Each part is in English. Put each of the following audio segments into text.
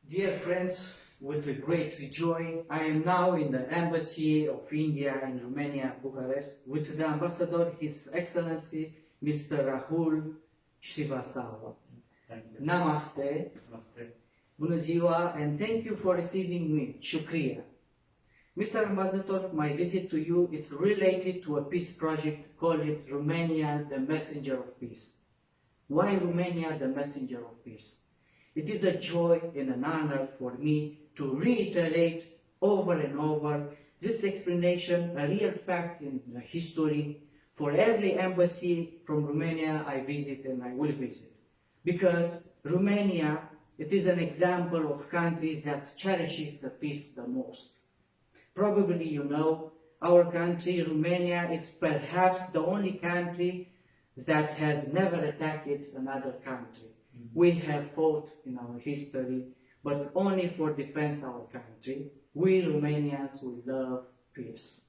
Dear friends, with great joy, I am now in the Embassy of India in Romania, Bucharest, with the Ambassador, His Excellency, Mr. Rahul Srivastava. Namaste. Namaste. Bună ziua, and thank you for receiving me. Shukriya. Mr. Ambassador, my visit to you is related to a peace project called Romania, the Messenger of Peace. Why Romania, the Messenger of Peace? It is a joy and an honor for me to reiterate over and over this explanation, a real fact in the history, for every embassy from Romania I visit and I will visit. Because Romania, it is an example of countries that cherishes the peace the most. Probably you know, our country, Romania, is perhaps the only country that has never attacked another country. We have fought in our history, but only for defense our country. We Romanians, we love peace.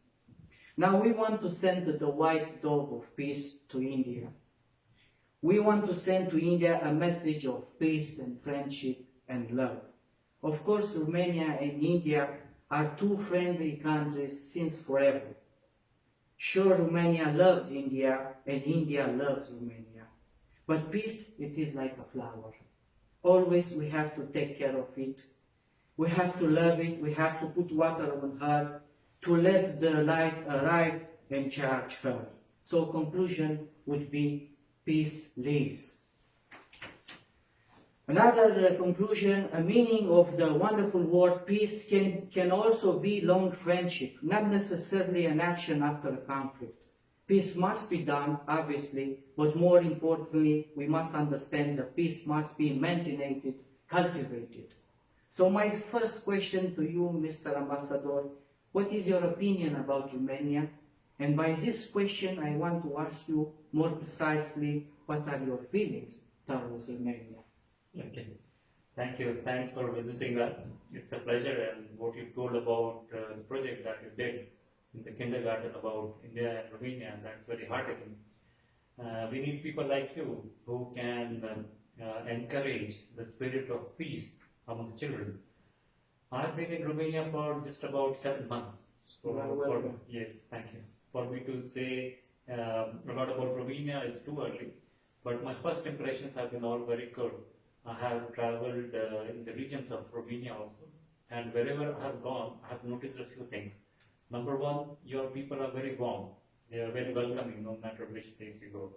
Now we want to send the white dove of peace to India. We want to send to India a message of peace and friendship and love. Of course, Romania and India are two friendly countries since forever. Sure, Romania loves India and India loves Romania. But peace, it is like a flower. Always we have to take care of it. We have to love it. We have to put water on her to let the light arrive and charge her. So conclusion would be peace lives. Another conclusion, a meaning of the wonderful word peace can also be long friendship, not necessarily an action after a conflict. Peace must be done, obviously, but more importantly, we must understand that peace must be maintained, cultivated. So my first question to you, Mr. Ambassador, what is your opinion about Romania? And by this question, I want to ask you more precisely, what are your feelings towards Romania? Okay. Thank you. Thanks for visiting us. It's a pleasure, and what you told about the project that you did in the kindergarten about India and Romania, and that's very heartening. We need people like you who can encourage the spirit of peace among the children. I've been in Romania for just about 7 months. Yes, thank you. For me to say a lot about Romania is too early, but my first impressions have been all very good. I have traveled in the regions of Romania also, and wherever I have gone, I have noticed a few things. Number one, your people are very warm. They are very welcoming no matter which place you go.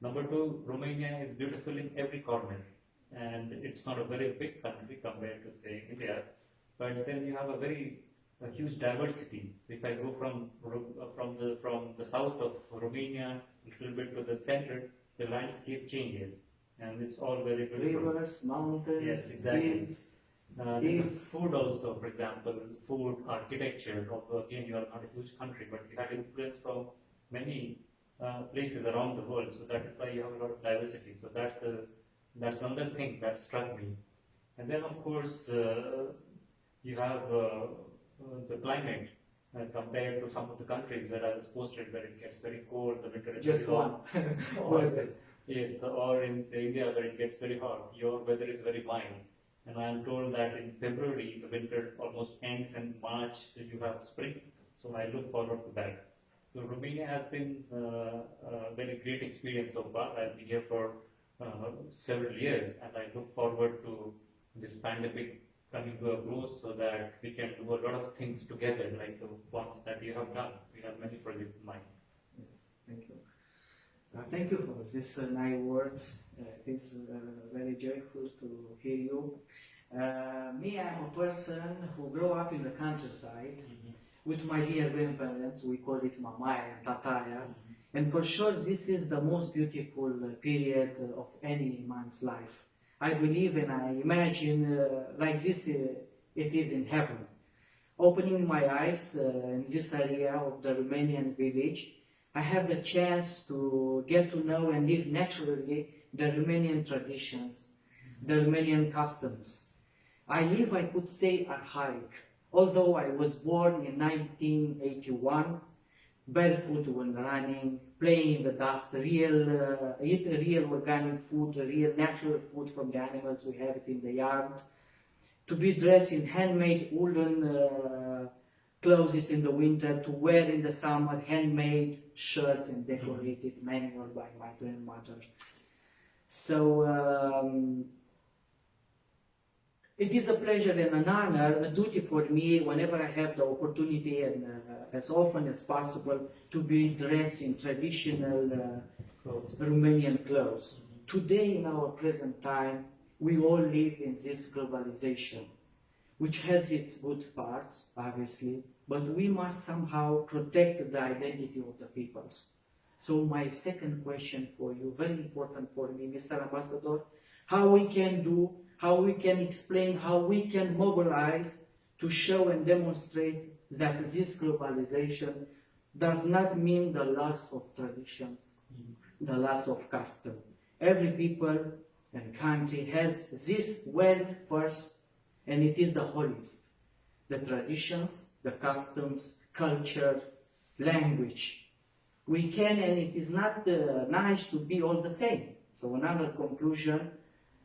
Number two, Romania is beautiful in every corner. And it's not a very big country compared to, say, India. But then you have a huge diversity. So if I go from the south of Romania a little bit to the center, the landscape changes. And it's all very beautiful. Rivers, mountains, yes, exactly. fields. The food also, for example, food, architecture, although again you are not a huge country, but you have influence from many places around the world, so that is why you have a lot of diversity. So that's another thing that struck me. And then of course you have the climate compared to some of the countries where I was posted, where it gets very cold, the winter is Just very one. hot. Yes, or in say, India where it gets very hot, your weather is very mild. And I am told that in February, the winter almost ends, and March you have spring. So I look forward to that. So Romania has been a very great experience so far. I've been here for several years, and I look forward to this pandemic coming to a close so that we can do a lot of things together, like the ones that you have done. We have many projects in mind. Yes, thank you. Thank you for these nice words. It is very joyful to hear you. Me, I'm a person who grew up in the countryside with my dear grandparents. We call it Mamaya and Tataya. And for sure, this is the most beautiful period of any man's life. I believe and I imagine like this it is in heaven. Opening my eyes in this area of the Romanian village, I have the chance to get to know and live naturally the Romanian traditions, the Romanian customs. I live, I could say, archaic. Although I was born in 1981, barefoot when running, playing in the dust, eat real organic food, real natural food from the animals we have it in the yard. to be dressed in handmade woolen clothes in the winter, to wear in the summer handmade shirts and decorated manual by my grandmother. So it is a pleasure and an honor, a duty for me whenever I have the opportunity and as often as possible to be dressed in traditional Romanian clothes. Today, in our present time, we all live in this globalization, which has its good parts, obviously, but we must somehow protect the identity of the peoples. So my second question for you, very important for me, Mr. Ambassador, how we can explain, how we can mobilize to show and demonstrate that this globalization does not mean the loss of traditions, the loss of custom. Every people and country has this wealth first, and it is the holiest. The traditions, the customs, culture, language. We can, and it is not nice to be all the same. So another conclusion,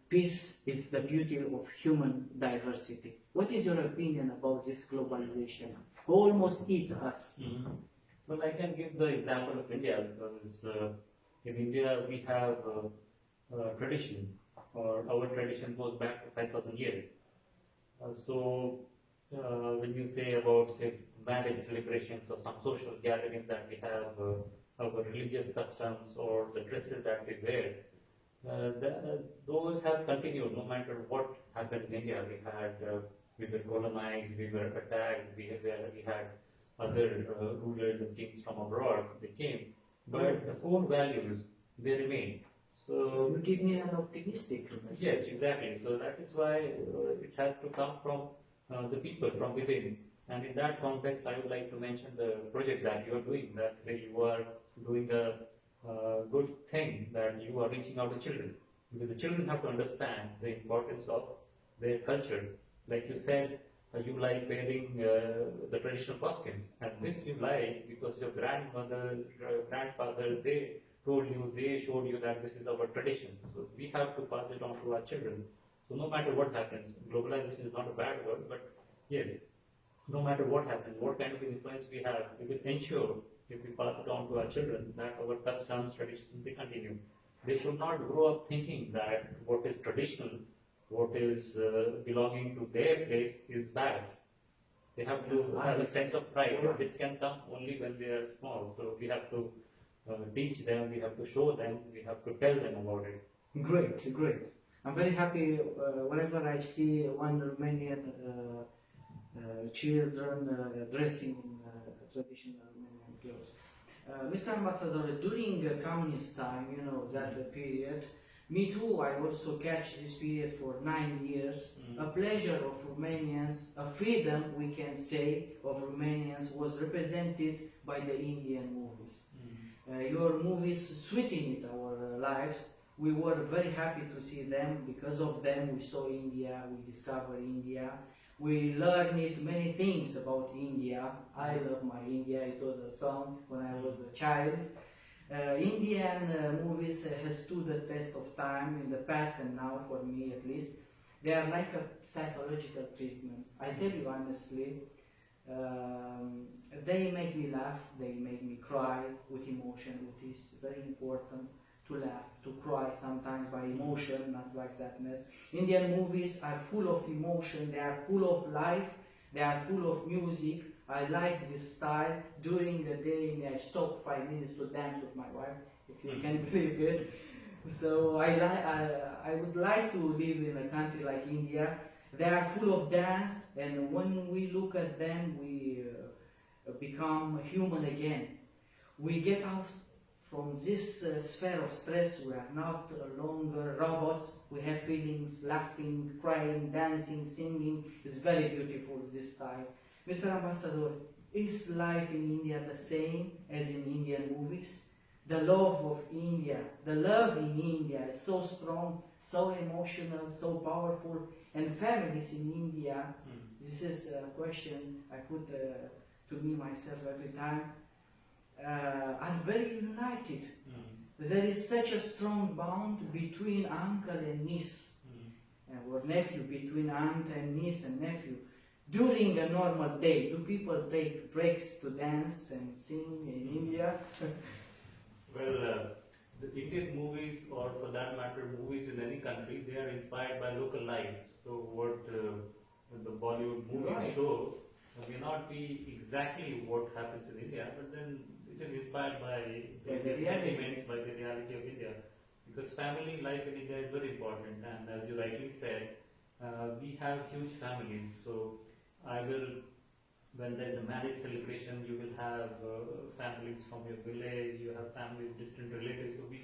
peace is the beauty of human diversity. What is your opinion about this globalization? Almost eat us. Well, I can give the example of India because in India we have tradition, or our tradition goes back to 5,000 years. When you say about, say, marriage celebrations or some social gatherings that we have, our religious customs or the dresses that we wear, those have continued no matter what happened in India. We were colonized, we were attacked, we had other rulers and kings from abroad. They came, but the core values, they remain. So you give me an optimistic message. Yes, exactly. So that is why it has to come from the people from within. And in that context, I would like to mention the project that you are doing, that you are doing a good thing, that you are reaching out to children. Because the children have to understand the importance of their culture. Like you said, you like wearing the traditional costumes, and this you like because your grandmother, grandfather, they told you, they showed you that this is our tradition. So we have to pass it on to our children. So no matter what happens, globalization is not a bad word, but yes, no matter what happens, what kind of influence we have, we will ensure, if we pass it on to our children, that our customs, traditions, they continue. They should not grow up thinking that what is traditional, what is belonging to their place is bad. They have to have a sense of pride. This can come only when they are small. So we have to teach them, we have to show them, we have to tell them about it. Great, great. I'm very happy whenever I see one Romanian children dressing in traditional Romanian clothes. Mr. Ambassador, during communist time, you know, that period, me too, I also catch this period for 9 years. A pleasure of Romanians, a freedom, we can say, of Romanians was represented by the Indian movies. Your movies sweetened our lives. We were very happy to see them. Because of them, we saw India, we discovered India. We learned many things about India. I love my India. It was a song when I was a child. Indian movies have stood the test of time in the past and now, for me at least. They are like a psychological treatment. I tell you honestly, they make me laugh, they make me cry with emotion. It is very important to laugh, to cry sometimes by emotion, not by sadness. Indian movies are full of emotion, they are full of life, they are full of music. I like this style. During the day, I stop 5 minutes to dance with my wife, if you can believe it. So I would like to live in a country like India. They are full of dance, and when we look at them, we become human again. We get out from this sphere of stress. We are not longer robots. We have feelings, laughing, crying, dancing, singing. It's very beautiful, this style. Mr. Ambassador, is life in India the same as in Indian movies? The love of India, the love in India is so strong, so emotional, so powerful. And families in India, this is a question I put to me myself every time, are very united. There is such a strong bond between uncle and niece. or nephew, between aunt and niece and nephew. During a normal day, do people take breaks to dance and sing in India? Well, the Indian movies, or for that matter, movies in any country, they are inspired by local life. So what the Bollywood movies Right. show may not be exactly what happens in India, but then it is inspired by By the the reality. sentiments, by the reality of India. Because family life in India is very important, and as you rightly said, we have huge families. So I will, when there's a marriage celebration, you will have families from your village, you have families, distant relatives. So we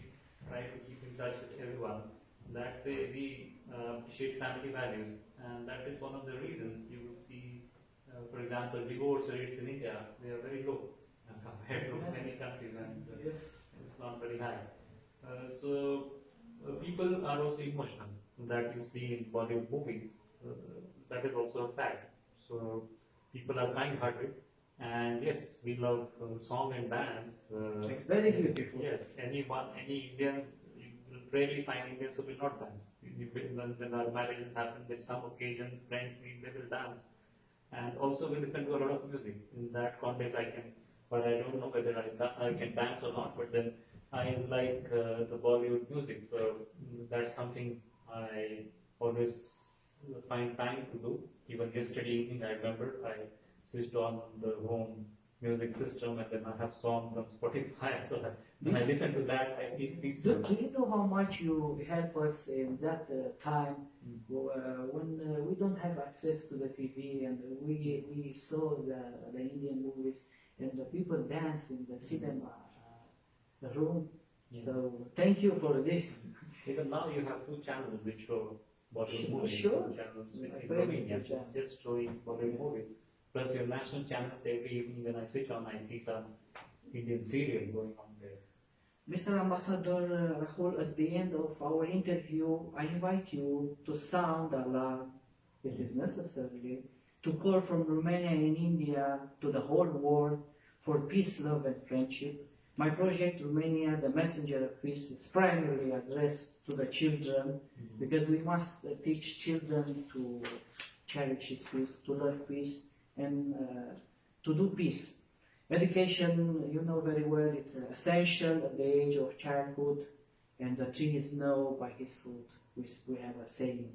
try to keep in touch with everyone. That way we appreciate family values, and that is one of the reasons you will see, for example, divorce rates in India, they are very low compared to many countries, and Yes. it's not very high. People are also emotional, that you see in Bollywood movies. That is also a fact. So people are kind-hearted, and yes, we love song and dance. It's very beautiful. Yes, any Indian, you will rarely find Indians who will not dance. When our marriages happen, with some occasion, friends meet, they will dance. And also we listen to a lot of music. In that context, but I don't know whether I can dance or not. But then I like the Bollywood music, so that's something I always find time to do. Even yesterday evening, I remember I switched on the home music system, and then I have songs on Spotify. So when I listen to that, I feel peaceful. Do you know how much you help us in that time when we don't have access to the TV and we saw the Indian movies and the people dance in the cinema room? Yeah. So thank you for this. Even now you have two channels which show Bollywood Sure, movies. sure. Two channels My in favorite Romania, channels. just showing Bollywood movies. Plus your national channel, every evening when I switch on, I see some Indian serial going on there. Mr. Ambassador Rahul, at the end of our interview, I invite you to sound alarm, it is necessary, to call from Romania and India to the whole world for peace, love and friendship. My project, Romania, the Messenger of Peace, is primarily addressed to the children because we must teach children to cherish peace, to love peace, and to do peace. Education, you know very well, it's essential at the age of childhood, and the tree is known by his fruit. We have a saying,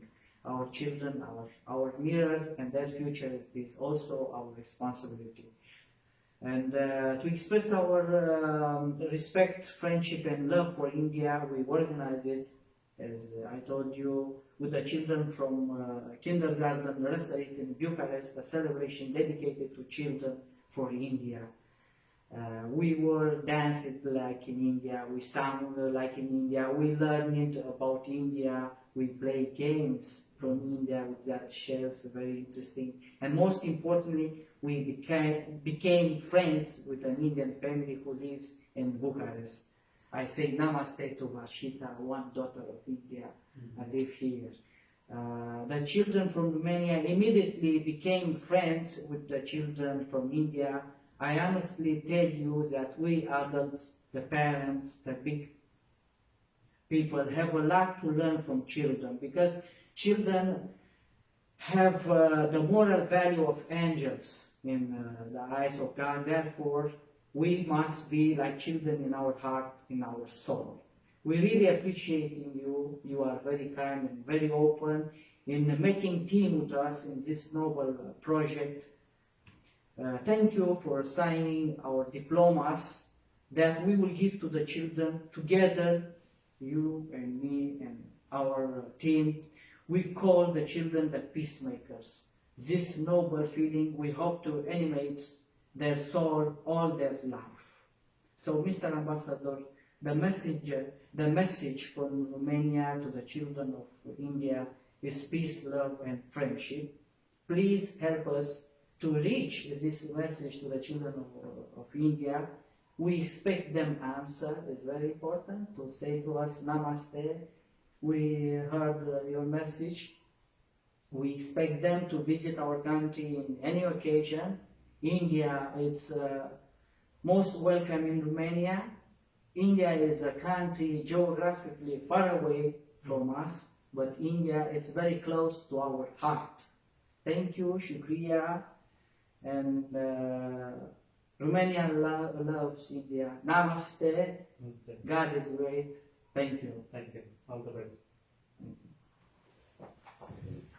our children, our mirror, and their future is also our responsibility. And to express our respect, friendship, and love for India, we organize it, as I told you, with the children from kindergarten nursery in Bucharest, a celebration dedicated to children for India. We were dancing like in India, we sang like in India, we learned about India, we play games from India with that shells, very interesting. And most importantly, we became friends with an Indian family who lives in Bucharest. I say namaste to Varshita, one daughter of India, I live here. The children from Romania immediately became friends with the children from India. I honestly tell you that we adults, the parents, the big people have a lot to learn from children because children have the moral value of angels in the eyes of God. Therefore, we must be like children in our heart, in our soul. We really appreciate you. You are very kind and very open in making team with us in this noble project. Thank you for signing our diplomas that we will give to the children together, you and me and our team. We call the children the peacemakers. This noble feeling we hope to animate their soul all their life. So, Mr. Ambassador, the message from Romania to the children of India is peace, love and friendship. Please help us to reach this message to the children of India. We expect them answer. It's very important to say to us, Namaste. We heard your message. We expect them to visit our country in any occasion. India is most welcome in Romania. India is a country geographically far away from us, but India, it's very close to our heart. Thank you, Shukriya, and Romania loves India. Namaste. Okay. God is great. Thank you. Thank you. All the best. Thank you.